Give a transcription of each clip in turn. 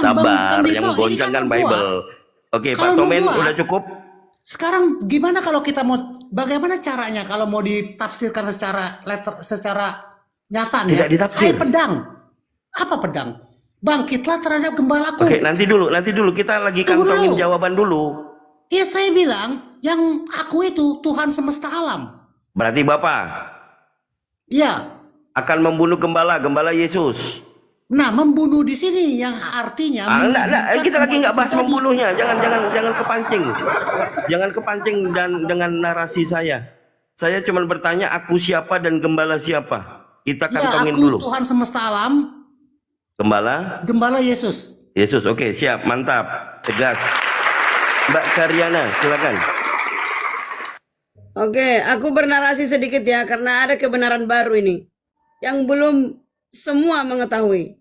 Sabar, Bang yang Kandito, ini menggoncang kan kan membuat. Bible. Oke, Pak Kalau Tomen membuat, udah cukup? sekarang gimana kalau kita mau, bagaimana caranya kalau mau ditafsirkan secara nyata nih ya? Tidak ditafsir. Hai pedang, apa pedang? Bangkitlah terhadap gembalaku. Oke, nanti dulu kita lagi Tunggu kantongin dulu. jawaban dulu. Ya saya bilang, yang aku itu Tuhan semesta alam. Berarti Bapak Ya. akan membunuh gembala Yesus. Nah, membunuh di sini yang artinya Enggak, kita lagi nggak bahas terjadi. membunuhnya. Jangan kepancing. Jangan kepancing dan dengan narasi saya. Saya cuma bertanya aku siapa dan gembala siapa. Kita kantongin aku dulu. Tuhan semesta alam. Gembala Yesus. Yesus, oke, siap, mantap, tegas. Mbak Karyana, silakan. Oke, aku bernarasi sedikit ya, karena ada kebenaran baru ini yang belum semua mengetahui.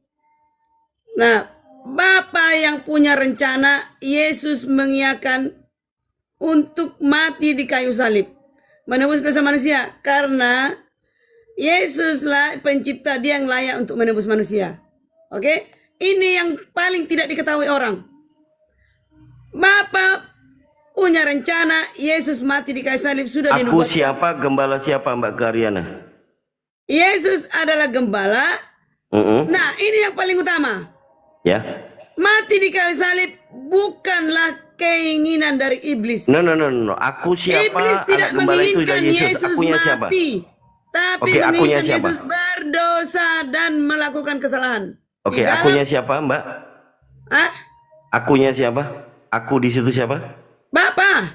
Nah, Bapa yang punya rencana, Yesus mengiyakan untuk mati di kayu salib, menebus dosa manusia, karena Yesuslah pencipta, dia yang layak untuk menebus manusia. Oke, ini yang paling tidak diketahui orang. Bapa punya rencana, Yesus mati di kayu salib sudah Aku dinubuatkan. siapa, gembala siapa, Mbak Karyana? Yesus adalah gembala. Nah, ini yang paling utama. Ya. Mati di kayu salib bukanlah keinginan dari iblis. No. Aku siapa? Iblis tidak menginginkan Yesus mati, tapi menginginkan Yesus berdosa dan melakukan kesalahan. Oke, akunya siapa, Mbak? Akunya siapa? Aku di situ siapa? Bapak.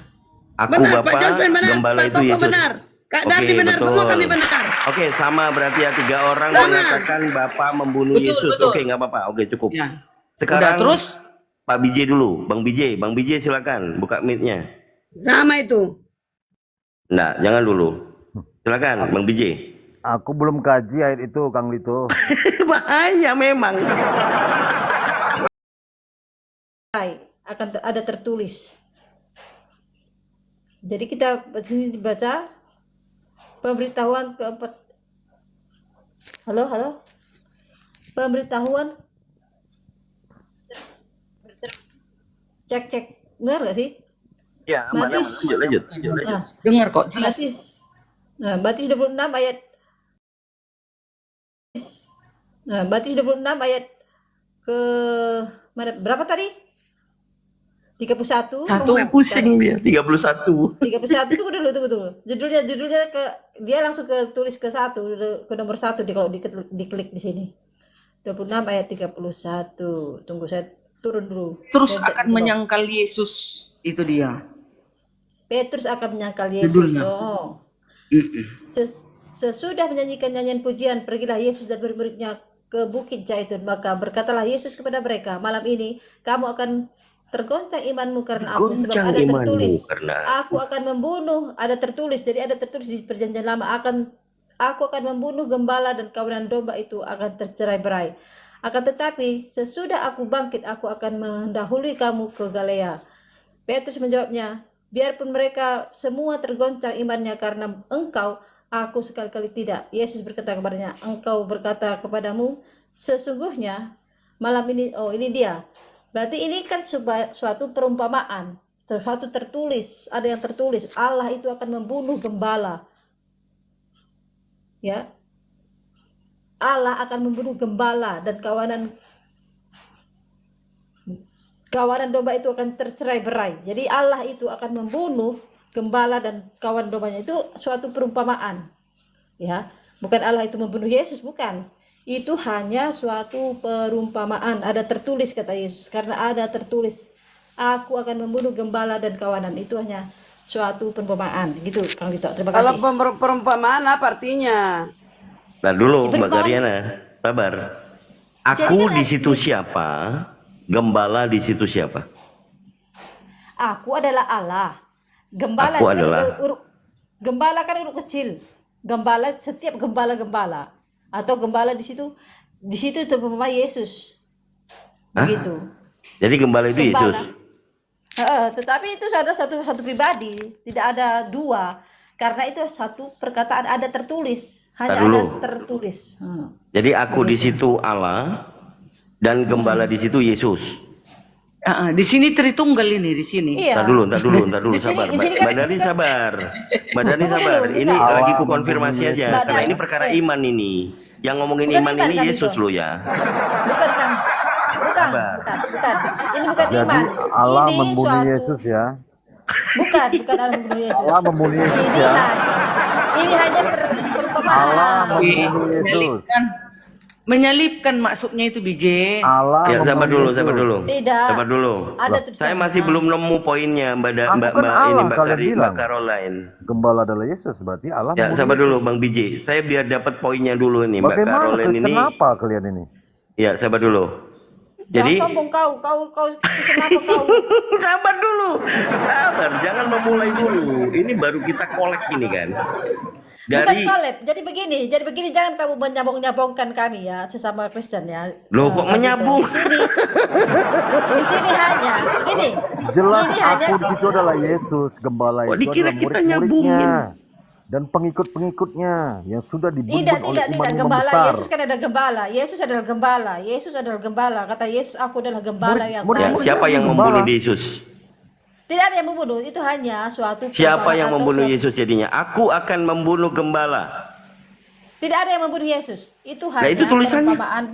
Aku benar, Bapak, Pak Jospen benar, gembala Pak itu Toko Yesus. benar, Kak Dardi benar, betul. semua kami benar. Oke, sama berarti ya 3 orang Sama. mengatakan Bapak membunuh Yesus. Betul. Oke, nggak apa-apa. Oke, cukup. Ya. Sekarang Udah, terus Pak BJ dulu, Bang BJ silakan buka mic-nya. Sama itu. Nah, jangan dulu. Silakan, Bang BJ. Aku belum kaji ayat itu, Kang Lito. Bahaya memang. Akan ada tertulis. Jadi kita sini dibaca pemberitahuan keempat. Halo. Pemberitahuan. Cek. Dengar gak sih? Ya, mana lanjut. Nah, dengar kok jelas. Matius 26 ayat. Nah, Matius 26 ayat ke mana, berapa tadi? 31. Pusing dia. 31. 31 tunggu dulu. Judulnya dia langsung tulis ke nomor 1 kalau diklik di sini. 26 ayat 31. Tunggu saya turun dulu. Terus akan menyangkal Yesus, itu dia. Petrus akan menyangkal Yesus. Judulnya. Oh. Sesudah menyanyikan nyanyian pujian, pergilah Yesus dan murid-muridnya ke Bukit Zaitun. Maka berkatalah Yesus kepada mereka, malam ini kamu akan tergoncang imanmu karena aku, sebab ada tertulis, aku akan membunuh, ada tertulis, jadi ada tertulis di perjanjian lama, aku akan membunuh gembala dan kawanan domba itu akan tercerai-berai. Akan tetapi sesudah aku bangkit, aku akan mendahului kamu ke Galilea. Petrus menjawabnya, biarpun mereka semua tergoncang imannya karena engkau, aku sekali-kali tidak. Yesus berkata kepadanya, engkau berkata kepadamu, sesungguhnya malam ini, ini dia. Berarti ini kan suatu perumpamaan, sesuatu tertulis, ada yang tertulis, Allah itu akan membunuh gembala. Ya. Allah akan membunuh gembala dan kawanan domba itu akan tercerai-berai. Jadi Allah itu akan membunuh gembala dan kawan dombanya, itu suatu perumpamaan. Ya, bukan Allah itu membunuh Yesus, bukan. Itu hanya suatu perumpamaan, ada tertulis kata Yesus, karena ada tertulis aku akan membunuh gembala dan kawanan, itu hanya suatu perumpamaan gitu, Kang Lito. Terima kasih. Kalau perumpamaan apa artinya? Nah dulu Mbak Karyana, sabar. Aku di situ siapa? Gembala di situ siapa? Aku adalah Allah. Gembala aku adalah gembala kan huruf kecil. Gembala, setiap gembala atau gembala di situ terutama Yesus. Begitu. Jadi gembala itu Yesus. Tetapi itu ada satu pribadi, tidak ada dua. Karena itu satu perkataan ada tertulis, hanya Tar dulu. ada tertulis. Jadi aku di situ Allah dan gembala di situ Yesus. Di sini Tritunggal ini di sini. Iya. Ntar dulu, Di sini- sabar. di sini kan- Mbak Dani sabar. Mbak Dani Tunggu sabar. dulu, Ini bentar. lagi ku konfirmasi aja. Mbak Karena Dani. ini perkara iman ini. Yang ngomongin Bukan iman iman ini kan Yesus itu? lo ya. Bukan Kang. Bukan. Sabar. Ini bukan Jadi iman. Allah Ini membunuh suatu- Yesus ya. Bukan Allah membunuh Yesus. Allah membunuh Yesus Ini ya. hanya Allah perumpamaan. membunuh Yesus. Menyalibkan maksudnya itu BJ. Allah Ya, sabar membunuh dulu. Yesus. Tidak. Sabar dulu. Ada Loh, tulisan. saya masih belum nemu poinnya Mbak Aku Mbak kan Mbak Allah, ini Mbak kalian Kari, Mbak bilang. Caroline. Gembala adalah Yesus, berarti Allah Ya, membunuh sabar Yesus. dulu Bang BJ. Saya biar dapat poinnya dulu nih Mbak Bagaimana Caroline Kristen ini. apa kalian ini? Ya, sabar dulu. Jadi Jangan sombong kau kenapa kau? sabar dulu. Sabar, jangan memulai dulu. Ini baru kita kolek ini kan. Bukan Dari kolab. Jadi begini jangan kamu menyambung-nyambungkan kami ya sesama Kristen ya. Loh, kok Gitu. menyambung? Di sini hanya gini. Jelas Ini hanya aku di situ adalah Yesus, gembala Kok itu dikira adalah kita murid-muridnya dan pengikut-pengikutnya yang sudah dibentuk tidak oleh tidak imam gembala. besar. Yesus kan ada gembala. Yesus adalah gembala. Yesus adalah gembala. Kata Yesus, aku adalah gembala yang murid- ya, baik. murid- siapa yang Gembala. membunuh Yesus? Tidak ada yang membunuh. Itu hanya suatu Siapa perumpamaan yang atau membunuh suatu- Yesus jadinya? Aku akan membunuh gembala. Tidak ada yang membunuh Yesus. Itu hanya itu tulisannya. perumpamaan.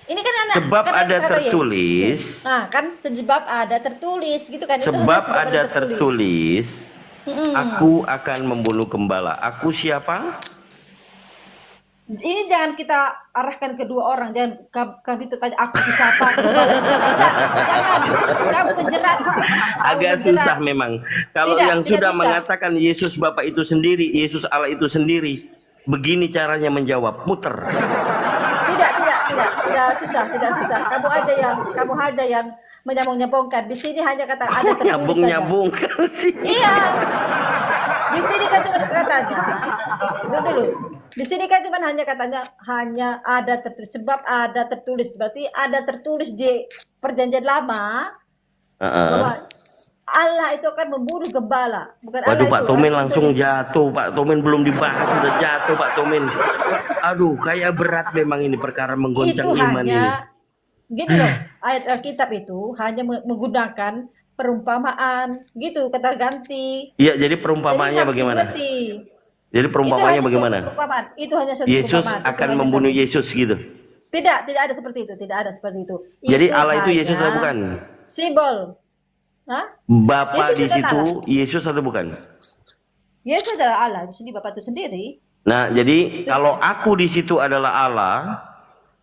Ini kan anak. Sebab kan ada kata tertulis. Yesus. Nah, kan sebab ada tertulis gitu kan. Itu Sebab hanya ada tertulis. Mm-mm. Aku akan membunuh gembala. Aku siapa? Ini jangan kita arahkan kedua orang, jangan kamu itu tanya aku siapa. Jangan kamu menjerat. Kamu Agak menjerat. susah memang. Kalau Tidak, yang tidak sudah bisa. mengatakan Yesus Bapa itu sendiri, Yesus Allah itu sendiri, begini caranya menjawab, muter. Tidak susah. Kamu aja yang menyambung-nyambungkan. Di sini hanya kata ada tertulis saja. Nyambung-nyambungkan sih. Iya. Di sini kan cuma katanya. Dulu. Di sini kan cuma hanya ada tertulis. Sebab ada tertulis. Berarti ada tertulis di Perjanjian Lama bahwa Allah itu akan membunuh gembala. Bukan Waduh, Allah Pak itu. Tomin Allah langsung itu- jatuh. Pak Tomin belum dibahas sudah jatuh, Pak Tomin. Aduh, kayak berat memang ini perkara menggoncang itu iman ini. hanya gini loh, ayat Alkitab itu hanya menggunakan perumpamaan gitu, kata ganti. Iya, jadi perumpamaannya Jadi bagaimana? ngerti. Jadi perumpamaannya Itu hanya bagaimana? suatu perumpamaan. Itu hanya suatu Yesus perumpamaan. Itu akan hanya membunuh suatu- Yesus gitu. Tidak ada seperti itu, Jadi Itu Allah itu hanya Yesus atau bukan? Simbol. Hah? Bapa Yesus di bukan situ Allah. Yesus atau bukan? Yesus adalah Allah, itu sendiri Bapa itu sendiri. Nah, jadi kalau aku di situ adalah Allah,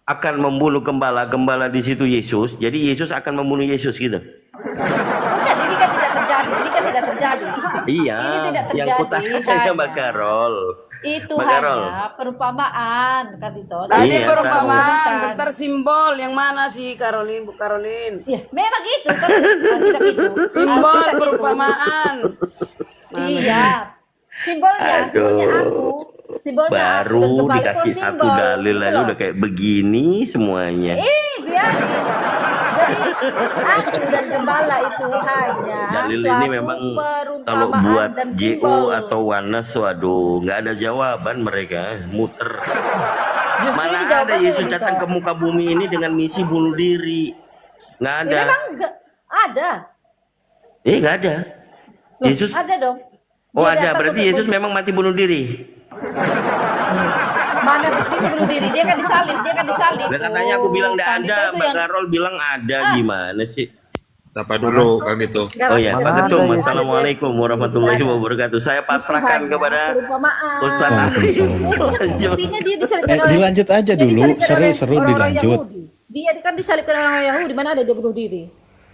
akan membunuh gembala, gembala di situ Yesus, jadi Yesus akan membunuh Yesus gitu. Bukan, ini kan tidak terjadi. Iya, Ini tidak yang terjadi, kutanya Mbak hanya. Karol. Itu Mbak Carol. hanya perumpamaan kan itu. Tadi Iya, perumpamaan, tahu. bentar simbol yang mana sih Karolin, Bu Karolin? Ya, memang itu kan Alkitab itu. Simbol Alkitab itu. perumpamaan. Iya. Simbolnya aku. Simbolnya aku dan Baru kembali dikasih pun satu simbol, dalil gitu lalu loh. udah kayak begini semuanya. Biarin. Jadi aku dan gembala itu hanya Dalil suatu ini memang kalau perumpamaan buat dan JO simbol. atau Wanas, waduh, nggak ada jawaban mereka, muter. Justru Mana ini ada jawabannya Yesus gitu. datang ke muka bumi ini dengan misi bunuh diri? Nggak ada. Ya, memang ada. Nggak ada. Loh, Yesus, ada dong. oh Dia ada. datang Berarti untuk Yesus memang mati bunuh diri. Mana buktinya bunuh diri? Dia kan disalib. Nah, katanya aku bilang nggak Kan ada, itu Mbak yang- Karol bilang ada, gimana sih? Sapa dulu kami tuh. Nggak Oh ya, ada. Pak Mana Ketum, ada, Assalamualaikum warahmatullahi Nggak ada. wabarakatuh. Saya Itu pasrahkan hanya kepada perumpamaan. Ustaz Waalaikumsalam. Lanjut. Buktinya dia disalibkan oleh Dilanjut aja dia dulu, disalibkan oleh seru orang-orang dilanjut. Yahudi. Dia kan disalibkan oleh orang Yahudi. Mana ada dia bunuh diri?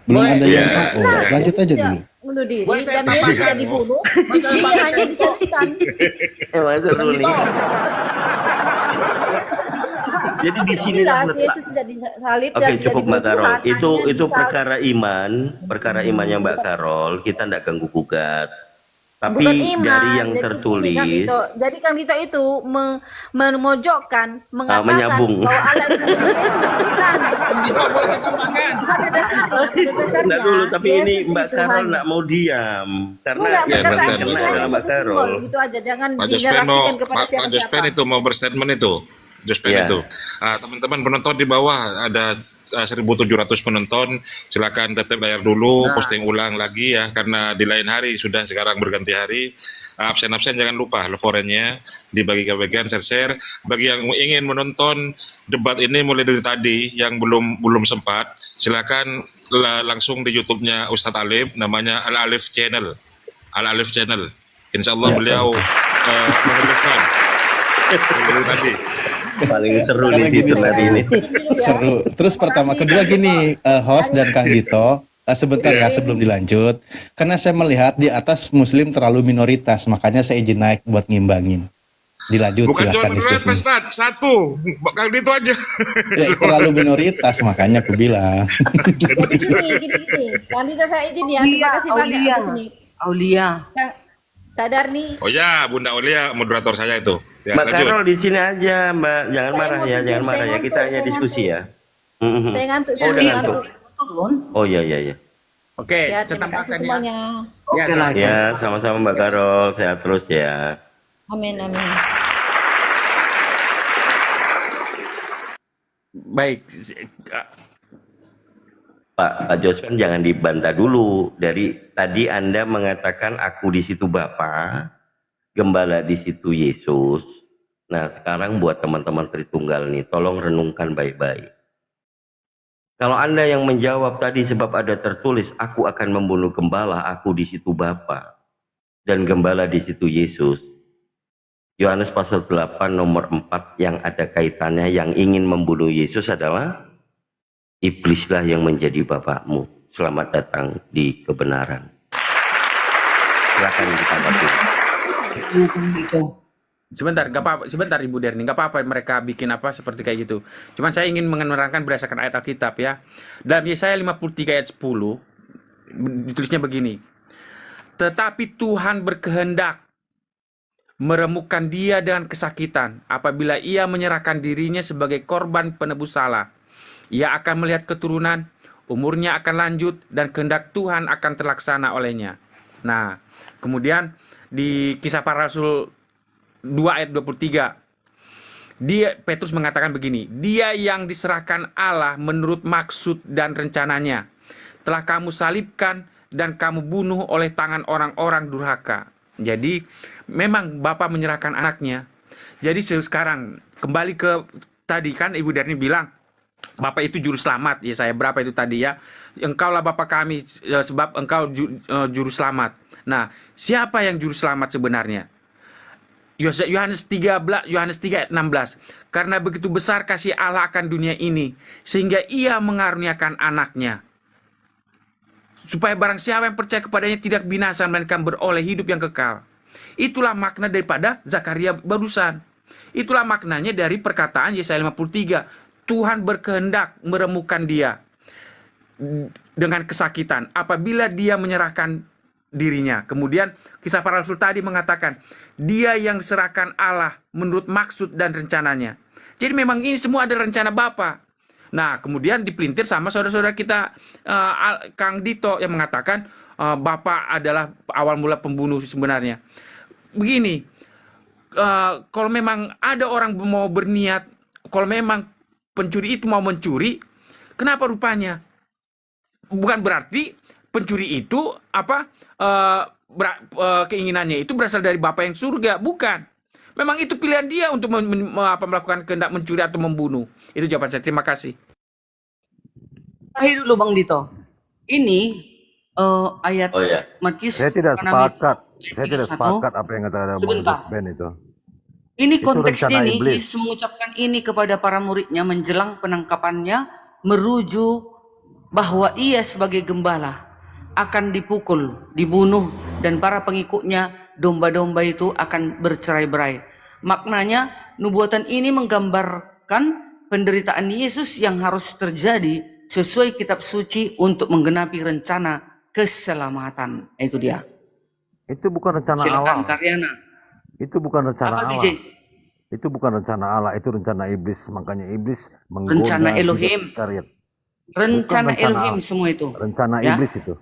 Belum ada yang Iya. tahu. Lanjut aja Dia dulu. bunuh diri Boleh saya dan dia tambahkan? tidak dibunuh. Dia hanya disalibkan. Masa dulu nih. Jadi di sini Jelas Yesus tidak disalib Oke, dan cukup tidak Mbak dibunuh Karol. Tuhan, Itu hanya disalib. perkara imannya Mbak Karol. Kita tidak ganggu gugat. Tapi Bukan iman. dari yang Jadi tertulis, begini, Kang Dito. Jadi Kang Dito itu memojokkan, mengatakan menyambung. bahwa Allah itu membunuh Yesus. Bukan. Itu boleh saya tambahkan. pada dasarnya Enggak dulu, tapi ini Yesus Mbak itu Carol hanya nggak mau diam karena enggak, Ya, pada bentar, saat bentar. itu hanya adalah Mbak satu Carol. simbol gitu aja, jangan Pak Jospen dinarasikan kepada Pak Jospen siapa-siapa. itu mau berstatement itu. Jospen Ya. itu. Teman-teman penonton di bawah ada 1.700 penonton. Silakan tetap layar dulu, posting ulang lagi ya karena di lain hari sudah sekarang berganti hari. Absen-absen jangan lupa laporannya dibagi ke bagian share-share. Bagi yang ingin menonton debat ini mulai dari tadi yang belum sempat, silakan langsung di YouTube-nya Ustadz Alif namanya Al Alif Channel. Al Alif Channel. Insya Allah Ya, beliau menghidupkan dari tadi. Paling seru Karena di gini, situ hari ini. seru. Terus pertama, kedua gini, host dan Kang Dito, sebentar ya sebelum dilanjut, karena saya melihat di atas Muslim terlalu minoritas, makanya saya izin naik buat ngimbangin. Dilanjut, Bukan cuma silahkan minoritas, diskusi. Ustaz. Satu. Kang Dito aja. Ya, terlalu minoritas, makanya aku bilang. Jadi gini. Kandidat saya izin ya, terima kasih banyak Aulia. atas ini. Aulia. Kak Darni, Oh ya, Bunda Aulia, moderator saya itu. Ya, Mbak lanjut. Carol di sini aja, Mbak. Jangan Saya marah mau ya, tidur, jangan marah saya ya. Kita ngantuk, hanya saya diskusi ya. saya ngantuk, Oh, udah saya ngantuk. Turun. Oh iya iya iya. Oke, Ya, terima kasih makan semuanya. Ya, Oke lah. Ya, sama-sama Mbak Carol. Sehat terus ya. Amin. baik. Pak Jospen jangan dibantah dulu. Dari tadi Anda mengatakan aku di situ Bapa, Gembala di situ Yesus. Nah, sekarang buat teman-teman Tritunggal nih, tolong renungkan baik-baik. Kalau Anda yang menjawab tadi sebab ada tertulis, aku akan membunuh gembala, aku di situ Bapa, dan gembala di situ Yesus. Yohanes pasal 8 nomor 4 yang ada kaitannya, yang ingin membunuh Yesus adalah iblislah yang menjadi bapakmu. Selamat datang di kebenaran. Silakan ditanggapi. Sebentar, nggak apa-apa. Sebentar Ibu Derni, nggak apa-apa mereka bikin apa seperti kayak gitu. Cuman saya ingin menerangkan berdasarkan ayat Alkitab ya. Dalam Yesaya 53 ayat 10 ditulisnya begini. Tetapi Tuhan berkehendak meremukkan dia dengan kesakitan apabila ia menyerahkan dirinya sebagai korban penebus salah. Ia akan melihat keturunan, umurnya akan lanjut, dan kehendak Tuhan akan terlaksana olehnya. Nah, kemudian di Kisah Para Rasul 2 ayat 23, Petrus mengatakan begini, dia yang diserahkan Allah menurut maksud dan rencananya, telah kamu salibkan dan kamu bunuh oleh tangan orang-orang durhaka. Jadi, memang Bapa menyerahkan anaknya. Jadi sekarang, kembali ke tadi kan Ibu Derni bilang, Bapak itu juru selamat, ya saya berapa itu tadi ya. Engkaulah Bapa kami sebab engkau juru selamat. Nah, siapa yang juru selamat sebenarnya? Yohanes 3 ayat 16. Karena begitu besar kasih Allah akan dunia ini, sehingga ia mengaruniakan anaknya, supaya barang siapa yang percaya kepadanya tidak binasa, melainkan beroleh hidup yang kekal. Itulah makna daripada Zakaria barusan. Itulah maknanya dari perkataan Yesaya 53. Tuhan berkehendak meremukkan dia dengan kesakitan apabila dia menyerahkan dirinya. Kemudian Kisah Para Rasul tadi mengatakan, dia yang diserahkan Allah menurut maksud dan rencananya. Jadi memang ini semua ada rencana Bapa. Nah, kemudian dipelintir sama saudara-saudara kita, Kang Dito yang mengatakan Bapa adalah awal mula pembunuh sebenarnya. Begini, kalau memang ada orang mau berniat, kalau memang pencuri itu mau mencuri, kenapa rupanya? Bukan berarti pencuri itu keinginannya itu berasal dari Bapa yang surga, bukan. Memang itu pilihan dia untuk melakukan kehendak mencuri atau membunuh. Itu jawaban saya. Terima kasih. Terakhir dulu Bang Dito. Ini ayat Oh ya. Matius. Saya tidak 6 sepakat. ayat Saya tidak 31. sepakat apa yang kata Bang Sebentar. Ben itu. Ini Itu konteksnya rencana nih, iblis. Yesus mengucapkan ini kepada para muridnya menjelang penangkapannya, merujuk bahwa ia sebagai gembala akan dipukul, dibunuh, dan para pengikutnya, domba-domba itu akan bercerai-berai. Maknanya, nubuatan ini menggambarkan penderitaan Yesus yang harus terjadi sesuai kitab suci untuk menggenapi rencana keselamatan. Itu dia. Itu bukan rencana Silakan Allah. Karyana. Itu bukan rencana Apa Allah. DJ? Itu bukan rencana Allah, itu rencana iblis. Makanya iblis menggoda Rencana Elohim. Iskariot. Rencana rencana Elohim semua itu. rencana Ya. iblis itu.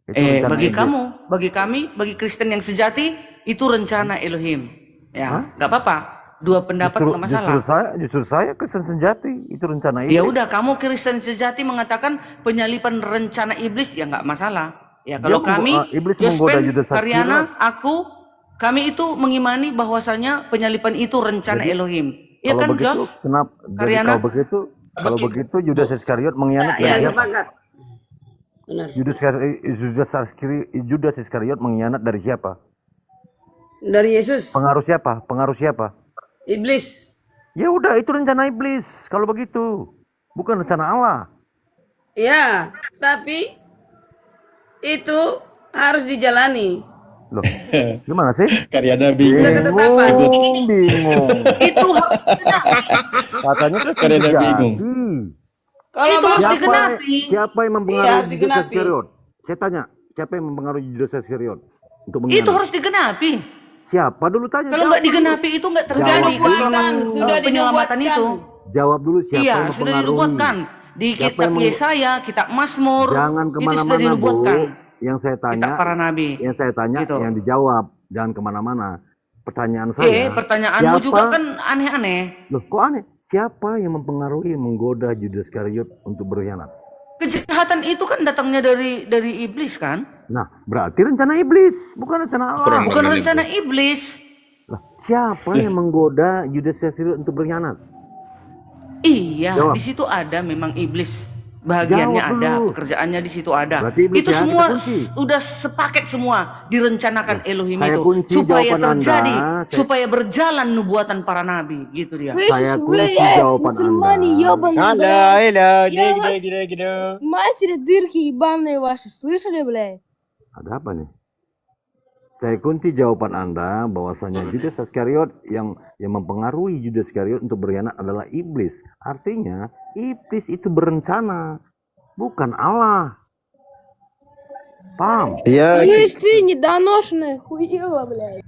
Itu rencana Bagi iblis. kamu, bagi kami, bagi Kristen yang sejati, itu rencana Elohim. Ya, nggak apa-apa. Dua pendapat nggak masalah. Justru saya Kristen sejati, itu rencana iblis. Ya udah, kamu Kristen sejati mengatakan penyalipan rencana iblis, ya nggak masalah. Ya, kalau kami, iblis menggoda Jospen, Judas Karyana, kami itu mengimani bahwasanya penyalipan itu rencana Elohim. Ya Kalau kan, begitu, Jos? kenapa? Karyana? Kalau begitu Judas Iskariot mengkhianat Ya, dari siapa? sepakat. Benar. Judas Iskariot mengkhianat dari siapa? Dari Yesus, Pengaruh siapa? Pengaruh siapa? iblis. Ya udah, itu rencana iblis. Kalau begitu, bukan rencana Allah. Ya, tapi itu harus dijalani. Loh, gimana sih? Karyana bingung. Sudah ketetapan. Bingung. Itu harus digenapi. Katanya kan Karyana terjadi. bingung. Kalau Itu harus mau digenapi. Siapa yang Iya, mempengaruhi harus Judas digenapi. Iskariot? Saya tanya, siapa yang mempengaruhi Judas Iskariot untuk Itu mengkhianat? harus digenapi. Siapa dulu tanya? Kalau nggak digenapi itu nggak sudah terjadi dibuatkan, sudah penyelamatan dinubuatkan. itu. Jawab dulu siapa Iya, yang sudah mempengaruhi? dinubuatkan di Siapa kitab yang Yesaya, kitab Mazmur. Jangan Itu sudah kemana-mana, Bu. dinubuatkan. Yang saya Kitab tanya, para nabi. Gitu. yang dijawab. Jangan kemana-mana. Pertanyaan saya. Pertanyaanmu siapa- juga kan aneh-aneh. Loh, kok aneh? Siapa yang mempengaruhi, menggoda Judas Iskariot untuk berkhianat? Kejahatan itu kan datangnya dari iblis kan? Nah, berarti rencana iblis, bukan rencana Allah. Bukan rencana iblis. Lah, siapa yang menggoda Judas Iskariot untuk berkhianat? Iya, Jawab. di situ ada memang iblis. Bagiannya Jawab ada, dulu. pekerjaannya di situ ada. Berarti iblis Itu ya, semua kita kunci. udah sepaket semua direncanakan Elohim saya itu kunci supaya jawaban terjadi, Anda. supaya berjalan nubuatan para nabi, gitu dia. Saya kunci jawaban Anda. Мастер дырки ебаные ваши, слышали, блядь? Ada apa nih? Saya kunci jawaban Anda bahwasanya Judas Iskariot yang mempengaruhi Judas Iskariot untuk berkhianat adalah iblis. Artinya iblis itu berencana, bukan Allah. Paham? Iya. Слышь ты, недоношенная хуева, блядь.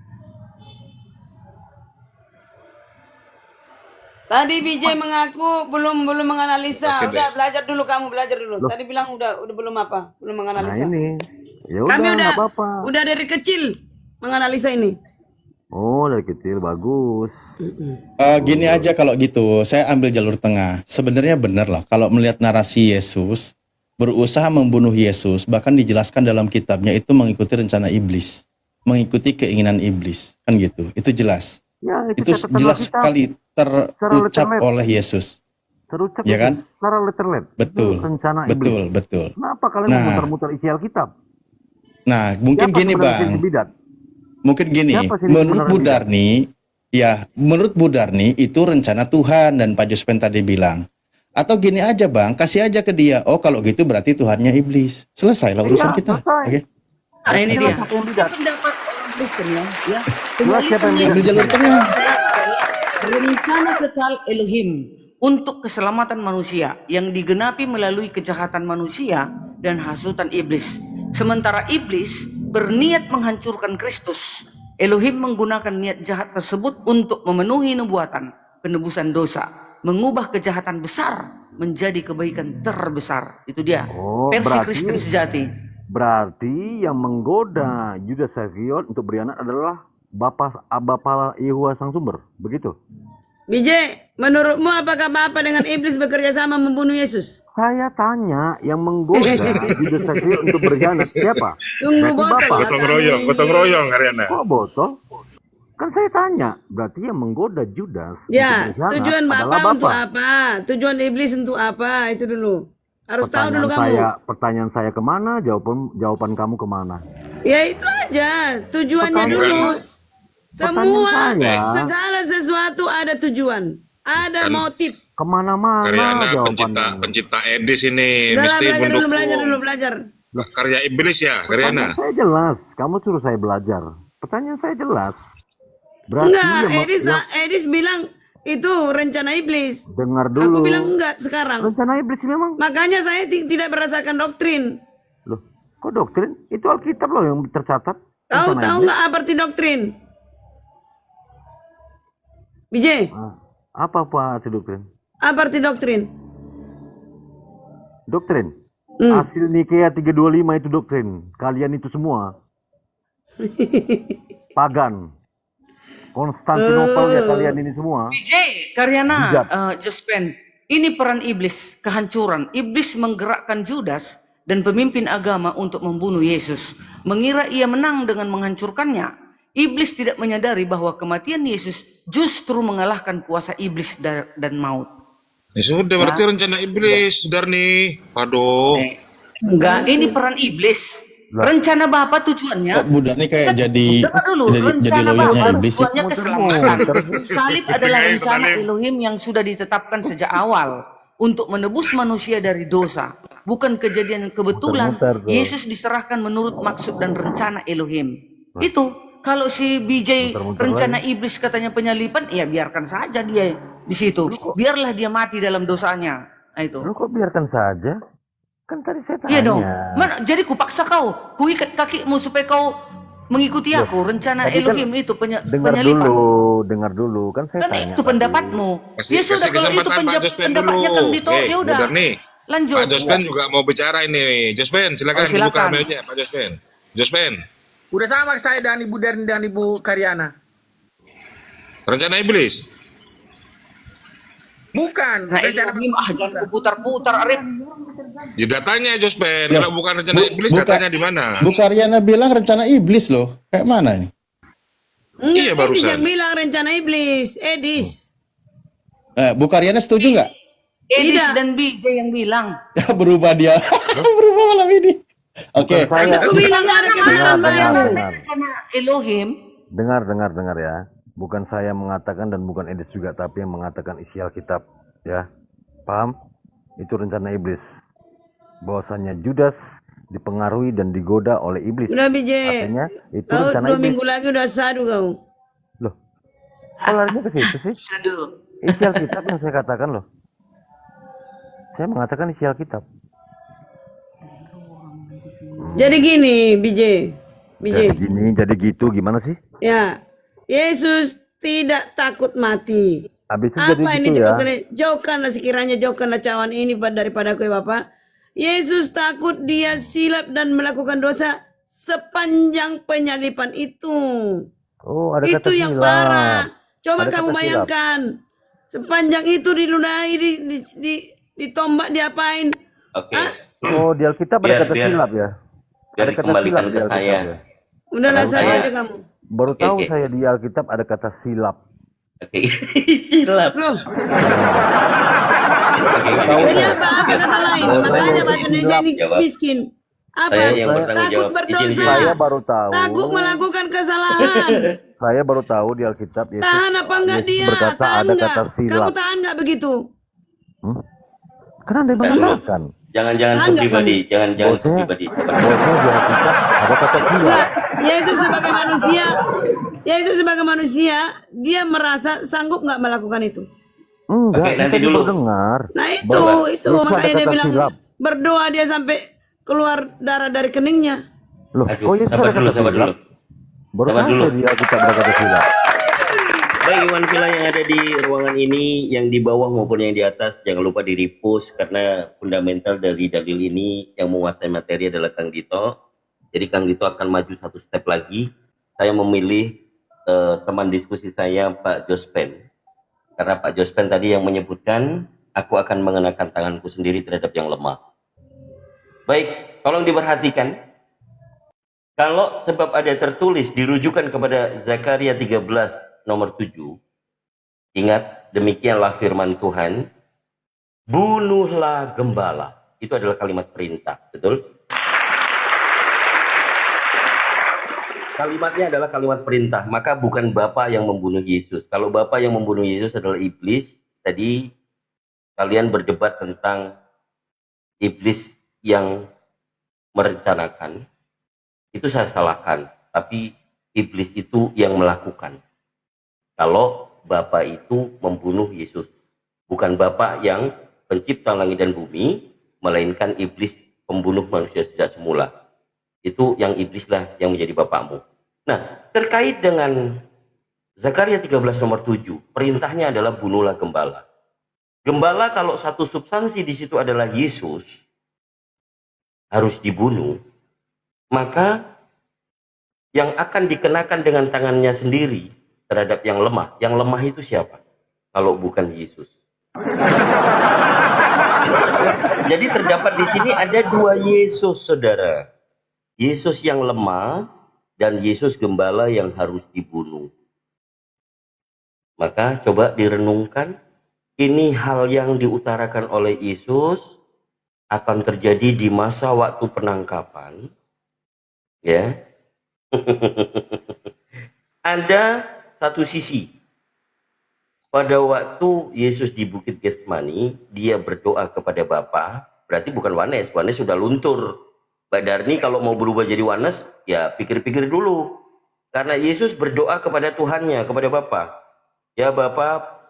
Tadi BJ mengaku belum menganalisa. Masih Udah deh. belajar dulu, kamu belajar dulu. Tadi bilang udah belum apa? Belum Nah menganalisa. ini, ya Kami udah udah nggak apa-apa. udah dari kecil menganalisa ini. Oh, dari kecil bagus. Gini aja kalau gitu, saya ambil jalur tengah. Sebenarnya benar lah kalau melihat narasi Yesus berusaha membunuh Yesus, bahkan dijelaskan dalam kitabnya itu mengikuti rencana iblis, mengikuti keinginan iblis, kan gitu. Itu jelas. Ya, Itu catatan jelas Alkitab. sekali terucap letterlet. oleh Yesus. Terucap Ya itu kan? secara letterlet. Betul. Itu rencana Betul, iblis. betul. Kenapa kalian Nah. memutar-mutar isi Alkitab? Nah, mungkin Siapa gini sebenarnya Bang. Siti Bidat? Mungkin gini, Siapa sih menurut sebenarnya Bu Darni, ya, menurut Bu Darni itu rencana Tuhan dan Pak Jospen tadi bilang. Atau gini aja Bang, kasih aja ke dia. Oh kalau gitu berarti Tuhannya iblis. Selesailah urusan kita. selesai. Oke. Nah, ini Jelas dia. apa yang Itu bidat? pendapat orang Kristen ya. Jelas siapa Penyalipan yang Yesus Ambil jalur tengah. adalah rencana kekal Elohim untuk keselamatan manusia yang digenapi melalui kejahatan manusia dan hasutan iblis. Sementara iblis berniat menghancurkan Kristus, Elohim menggunakan niat jahat tersebut untuk memenuhi nubuatan penebusan dosa, mengubah kejahatan besar menjadi kebaikan terbesar. Itu dia Oh, versi berarti- Kristen sejati. Berarti yang menggoda Judas Iskariot untuk berkhianat adalah Bapa Yehuwa Sang Sumber, begitu? BJ, menurutmu apakah apa dengan iblis bekerja sama membunuh Yesus? Saya tanya, yang menggoda Judas Iskariot untuk berkhianat siapa? Tunggu Berarti botol. Bapak. Gotong royong Karyana. Kok botol? Kan saya tanya, berarti yang menggoda Judas Ya, untuk berkhianat tujuan adalah Bapak untuk Bapak. apa? Tujuan iblis untuk apa? Itu dulu. Harus tahu dulu kamu. Pertanyaan saya kemana? Jawaban kamu kemana? Ya itu aja. Tujuannya Pertanyaan- dulu. Semua, pertanyaan saya- segala sesuatu ada tujuan. Ada Kan- motif. Kemana-mana Karyana jawabannya. pencipta Edis ini Udah lah, mesti belajar dulu, mendukung belajar. Lah, karya iblis ya Karyana. Pertanyaan saya jelas. Kamu suruh saya belajar. Pertanyaan saya jelas. Berarti Enggak, yang Edis bilang itu rencana iblis. dengar Aku dulu. bilang enggak sekarang. Rencana iblis memang. Makanya saya tidak berdasarkan doktrin. Loh, kok doktrin? Itu Alkitab loh yang tercatat. Tahu Rencana iblis. nggak apa arti doktrin? BJ, Apa arti doktrin? apa arti doktrin? Doktrin. Hmm. Hasil Nikea 325 itu doktrin. Kalian itu semua pagan. Konstantinopel ya kalian ini semua. BJ, Karyana, Bijak. Jospen, ini peran iblis, kehancuran. Iblis menggerakkan Judas dan pemimpin agama untuk membunuh Yesus. Mengira ia menang dengan menghancurkannya. Iblis tidak menyadari bahwa kematian Yesus justru mengalahkan kuasa iblis dan maut. Ya sudah, berarti rencana iblis, Darni. Waduh. Enggak, ini peran iblis. Rencana Bapa tujuannya. Kok Bu Darni kayak jadi Dengar dulu, jadi rencana lawyernya Bapa iblis sih? tujuannya keselamatan. Salib adalah rencana Elohim yang sudah ditetapkan sejak awal untuk menebus manusia dari dosa. Bukan kejadian kebetulan. Muter-muter tuh. Yesus diserahkan menurut maksud dan rencana Elohim. Itu kalau si BJ Muter-muter rencana iblis katanya penyalipan, ya biarkan saja dia di situ. Biarlah dia mati dalam dosanya. Nah, itu. Lu kok biarkan saja? Kan tadi saya tanya. Iya dong. Jadi kupaksa kau, kuikat kakimu supaya kau mengikuti aku. Rencana tadi kan Elohim itu Dengar penyalipan. dengar dulu. Kan saya Kan tanya. itu pendapatmu. Ya sudah, kalau itu Pak Jospen dulu. pendapatnya Kang Dito, Oke, ya Bu udah. Darni. Lanjut. Pak Jospen juga mau bicara ini. Jospen, silakan Oh, silakan. buka mailnya, Pak Jospen. Jospen, Udah sama saya dan Ibu Darni dan Ibu Karyana. rencana iblis. Bukan. Nah, Rencana Elohim, jangan putar-putar, Arif. Ya datanya Jospen, Loh, kalau bukan rencana iblis, buka- datanya di mana? Bu Karyana bilang rencana iblis loh. Kayak mana ini? Iya, Edis barusan. yang bilang rencana iblis. Edis. Bu Karyana setuju nggak? Edis Tidak. dan BJ yang bilang. Ya, berubah dia. Berubah malam ini. Oke. Aku bilang ada kebenaran baru. Rencana Elohim. Dengar ya. Bukan saya mengatakan dan bukan Edis juga, tapi yang mengatakan isi Alkitab, ya. Paham? Itu rencana iblis. Bahwasanya Judas dipengaruhi dan digoda oleh iblis. Udah BJ. Artinya itu Kau rencana 2 iblis. minggu lagi udah sadu kau. Loh. Kok larinya ke situ sih? Aduh. Isi Alkitab yang saya katakan loh. Saya mengatakan isi Alkitab. Jadi gini, BJ. BJ. Jadi gini, jadi gitu, gimana sih? Ya. Yesus tidak takut mati. Habis itu jadi Apa ini gitu ya. jauhkanlah sekiranya jauhkanlah cawan ini daripadaku ya Bapak. Yesus takut dia silap dan melakukan dosa sepanjang penyalipan itu. Oh, ada Itu kata yang silap. parah. Coba Ada kamu kata silap. bayangkan. Sepanjang itu diludahi, ditombak, diapain? Oke. Hah? Oh, di Alkitab ada kata silap ya. Biar Ada kata dikembalikan silap di ke Alkitab saya. ya. Udahlah Kalau saja saya- aja kamu. Baru Oke, tahu oke. saya di Alkitab ada kata silap. Oke. Silap. Loh, Oke, jadi apa kata lain? Makanya bahasa Indonesia ini Jawab. miskin. Apa? Saya yang bertanggung Takut jawab. berdosa. Izin Saya baru tahu. Takut melakukan kesalahan. Saya baru tahu di Alkitab Yesus, Tahan apa enggak Yesus dia? berkata Tahan ada enggak? kata Kamu silap. tahan enggak begitu? Kan Anda yang mengatakan. Jangan-jangan Tahan nggak pribadi, jangan-jangan Bosnya- pribadi. Bahwasanya di Alkitab ada kata silap. Enggak. Yesus sebagai manusia, Yesus sebagai manusia, dia merasa sanggup nggak melakukan itu. Enggak, Oke, saya nanti tadi dulu. mendengar. Nah itu, Boleh. itu Yesus ada makanya dia kata bilang silap. berdoa dia sampai keluar darah dari keningnya. Loh, Aduh, Yesus sabar ada dulu, kata sabar silap. dulu. Baru Sabar tahu dulu. saya di Alkitab ada kata silap. Baik Iwan Villa yang ada di ruangan ini, yang di bawah maupun yang di atas, jangan lupa di repost karena fundamental dari dalil ini yang menguasai materi adalah Kang Dito. Jadi Kang Dito akan maju satu step lagi. Saya memilih teman diskusi saya Pak Jospen. Karena Pak Jospen tadi yang menyebutkan, aku akan mengenakan tanganku sendiri terhadap yang lemah. Baik, tolong diperhatikan. Kalau sebab ada tertulis dirujukan kepada Zakaria 13 nomor 7. Ingat, demikianlah firman Tuhan. Bunuhlah gembala. Itu adalah kalimat perintah, betul? Kalimatnya adalah kalimat perintah, maka bukan Bapa yang membunuh Yesus. Kalau Bapa yang membunuh Yesus adalah iblis, tadi kalian berdebat tentang iblis yang merencanakan. Itu saya salahkan, tapi iblis itu yang melakukan. Kalau Bapa itu membunuh Yesus, bukan Bapa yang pencipta langit dan bumi, melainkan iblis pembunuh manusia sejak semula. Itu yang iblislah yang menjadi bapakmu. Nah, terkait dengan Zakaria 13 nomor 7, perintahnya adalah bunuhlah gembala. Gembala kalau satu substansi di situ adalah Yesus, harus dibunuh, maka yang akan dikenakan dengan tangannya sendiri terhadap yang lemah itu siapa? Kalau bukan Yesus. Jadi terdapat di sini ada dua Yesus, saudara. Yesus yang lemah dan Yesus gembala yang harus dibunuh. Maka coba direnungkan, ini hal yang diutarakan oleh Yesus akan terjadi di masa waktu penangkapan. Ya. Ada satu sisi. Pada waktu Yesus di Bukit Getsemani, dia berdoa kepada Bapa, berarti bukan Wanes sudah luntur. Mbak Darni kalau mau berubah jadi Wanes, ya pikir-pikir dulu. Karena Yesus berdoa kepada Tuhannya, kepada Bapa. Ya Bapa,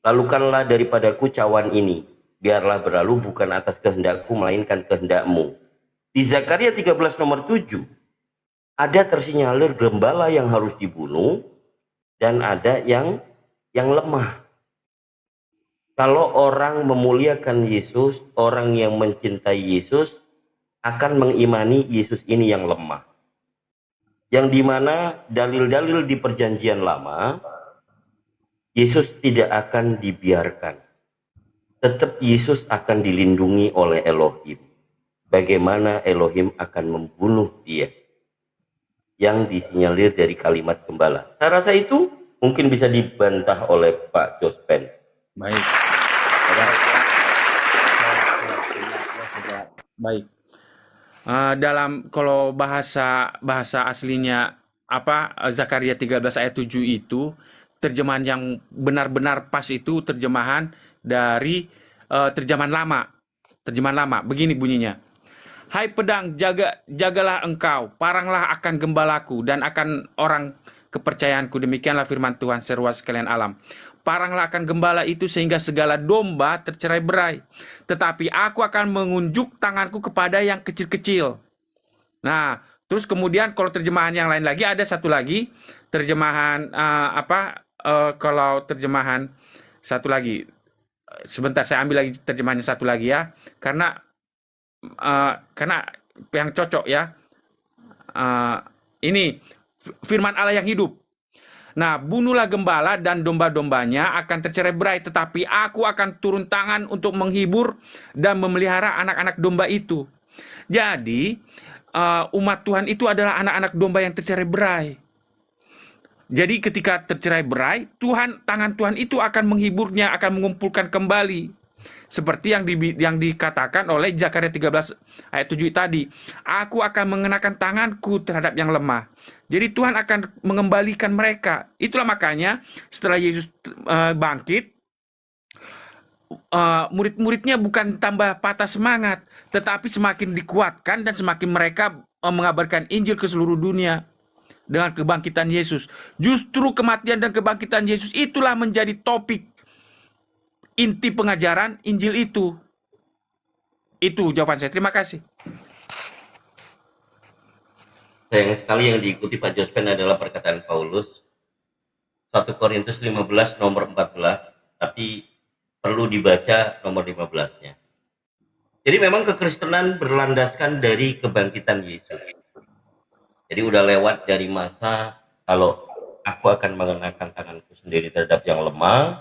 lalukanlah daripadaku cawan ini. Biarlah berlalu bukan atas kehendakku, melainkan kehendak-Mu. Di Zakaria 13 nomor 7, ada tersinyalir gembala yang harus dibunuh, dan ada yang lemah. Kalau orang memuliakan Yesus, orang yang mencintai Yesus, akan mengimani Yesus ini yang lemah. Yang dimana dalil-dalil di perjanjian lama, Yesus tidak akan dibiarkan. Tetap Yesus akan dilindungi oleh Elohim. Bagaimana Elohim akan membunuh dia. Yang disinyalir dari kalimat gembala. Saya rasa itu mungkin bisa dibantah oleh Pak Jospen. Baik. Baik. Dalam kalau bahasa aslinya Zakaria 13 ayat 7 itu terjemahan yang benar-benar pas itu terjemahan dari terjemahan lama. Begini bunyinya. Hai pedang, jagalah engkau, paranglah akan gembalaku dan akan orang kepercayaanku. Demikianlah firman Tuhan seruas sekalian alam. Paranglah akan gembala itu sehingga segala domba tercerai-berai. Tetapi aku akan mengunjuk tanganku kepada yang kecil-kecil. Nah, terus kemudian kalau terjemahan yang lain lagi, ada satu lagi. Terjemahan kalau terjemahan satu lagi. Sebentar saya ambil lagi terjemahannya satu lagi ya. Karena yang cocok ya. Ini firman Allah yang hidup. Nah, bunuhlah gembala dan domba-dombanya akan tercerai-berai, tetapi aku akan turun tangan untuk menghibur dan memelihara anak-anak domba itu. Jadi, umat Tuhan itu adalah anak-anak domba yang tercerai-berai. Jadi ketika tercerai-berai, tangan Tuhan itu akan menghiburnya, akan mengumpulkan kembali. Seperti yang dikatakan oleh Zakaria 13 ayat 7 tadi. Aku akan mengenakan tanganku terhadap yang lemah. Jadi Tuhan akan mengembalikan mereka. Itulah makanya setelah Yesus bangkit, murid-muridnya bukan tambah patah semangat, tetapi semakin dikuatkan dan semakin mereka mengabarkan Injil ke seluruh dunia. Dengan kebangkitan Yesus. Justru kematian dan kebangkitan Yesus itulah menjadi topik inti pengajaran Injil itu. Itu jawaban saya. Terima kasih. Sayang sekali yang diikuti Pak Jospen adalah perkataan Paulus 1 Korintus 15 nomor 14, tapi perlu dibaca nomor 15-nya. Jadi memang kekristenan berlandaskan dari kebangkitan Yesus. Jadi udah lewat dari masa kalau aku akan mengenakan tanganku sendiri terhadap yang lemah.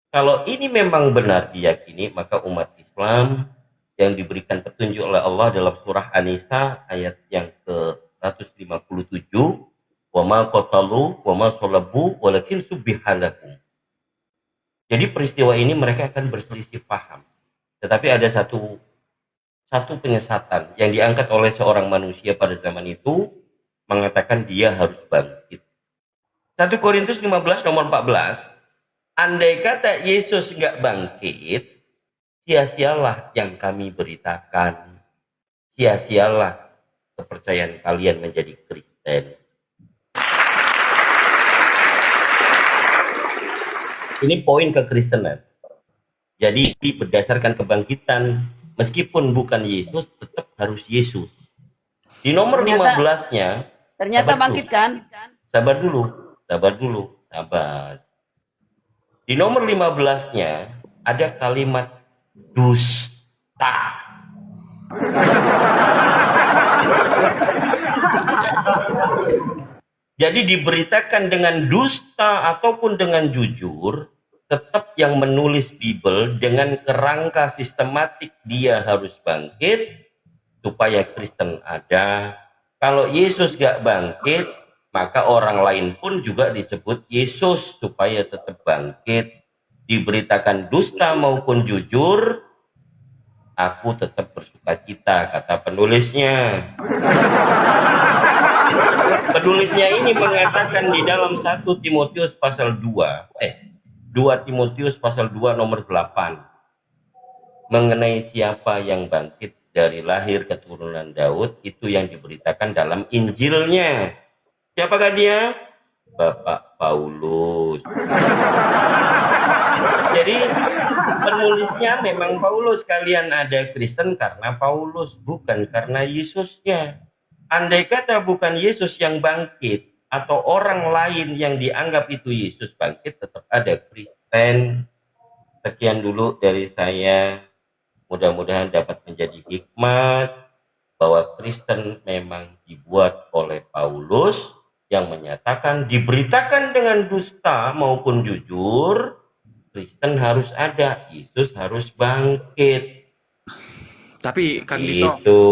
Kalau ini memang benar diyakini, maka umat Islam yang diberikan petunjuk oleh Allah dalam surah An-Nisa ayat yang ke-157, wa ma qatalu wa ma salabu walakin subihalakum. Jadi peristiwa ini mereka akan berselisih paham. Tetapi ada satu penyesatan yang diangkat oleh seorang manusia pada zaman itu, mengatakan dia harus bangkit. 1 Korintus 15 nomor 14, andai kata Yesus nggak bangkit, sia-sialah yang kami beritakan. Sia-sialah kepercayaan kalian menjadi Kristen. Ini poin kekristenan. Jadi berdasarkan kebangkitan, meskipun bukan Yesus, tetap harus Yesus. Di nomor 15-nya, Ternyata bangkit kan? Sabar dulu. Di nomor 15-nya ada kalimat dusta. Jadi diberitakan dengan dusta ataupun dengan jujur, tetap yang menulis Bible dengan kerangka sistematik dia harus bangkit supaya Kristen ada. Kalau Yesus gak bangkit, maka orang lain pun juga disebut Yesus supaya tetap bangkit. Diberitakan dusta maupun jujur, aku tetap bersukacita, kata penulisnya. Penulisnya ini mengatakan di dalam 1 Timotius pasal 2 Timotius pasal 2 nomor 8 mengenai siapa yang bangkit dari lahir keturunan Daud, itu yang diberitakan dalam Injilnya. Siapakah dia? Bapak Paulus. Jadi penulisnya memang Paulus. Kalian ada Kristen karena Paulus, bukan karena Yesusnya. Andai kata bukan Yesus yang bangkit atau orang lain yang dianggap itu Yesus bangkit, tetap ada Kristen. Sekian dulu dari saya. Mudah-mudahan dapat menjadi hikmat bahwa Kristen memang dibuat oleh Paulus yang menyatakan diberitakan dengan dusta maupun jujur, Kristen harus ada, Yesus harus bangkit. Tapi Kang Dito, Itu.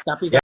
tapi